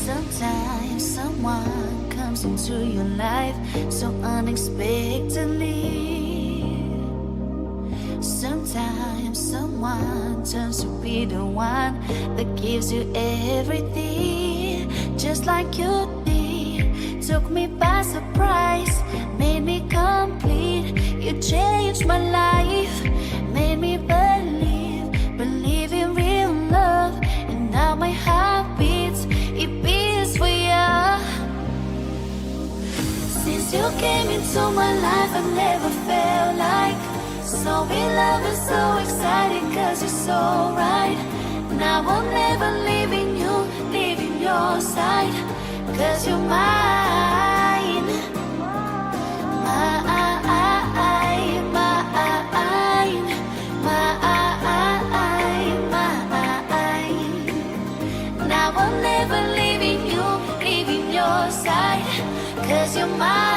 Sometimes someone comes into your life so unexpectedly. Sometimes someone turns to be the one that gives you everything, just like you did. Took me by surprise, made me complete. You changed my life, made me believe in real love. And now my heart beats, it beats for you. Since you came into my life, I've never felt like so in love and so excited, cause you're so right. Now I'm never leaving you, leaving your side, cause you're mine. Mine, mine, mine. Now I'm never leaving you, leaving your side, cause you're mine.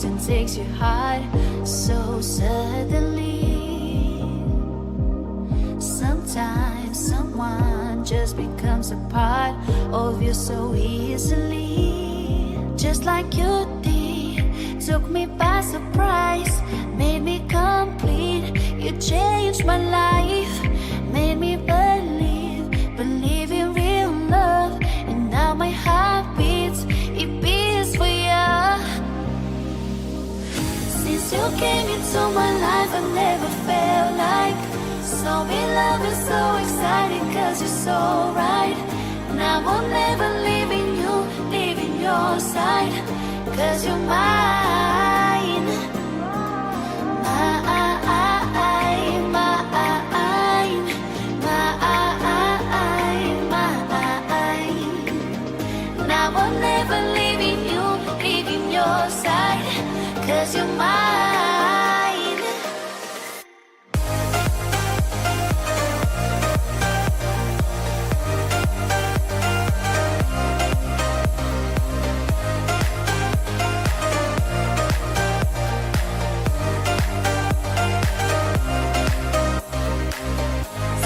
And takes your heart so suddenly. Sometimes someone just becomes a part of you so easily, just like you did. Took me by surprise, made me complete. You changed my life, made me believe in real love. And now my heart beats, it beats for you. Since you came into my life, I never felt like so in love and so excited, cause you're so right. Now I'm never leaving you, leaving your side, cause you're mine. Mine, mine, mine. Now I'm never leaving you, leaving your side, cause you're mine.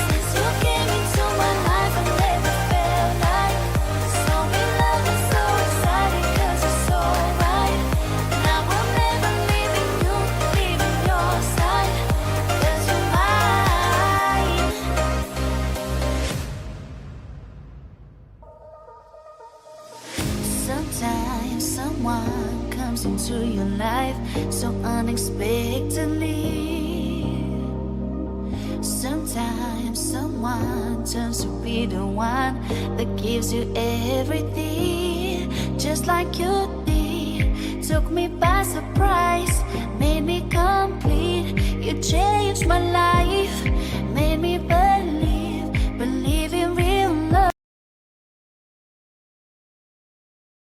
Since you came into my life, I never felt like so in love and so excited, cause you're so right. Now I'm never leaving you, leaving your side, cause you're mine. Sometimes someone comes into your life so unexpectedly. Sometimes someone turns to be the one that gives you everything, just like you did. Took me by surprise, made me complete. You changed my life,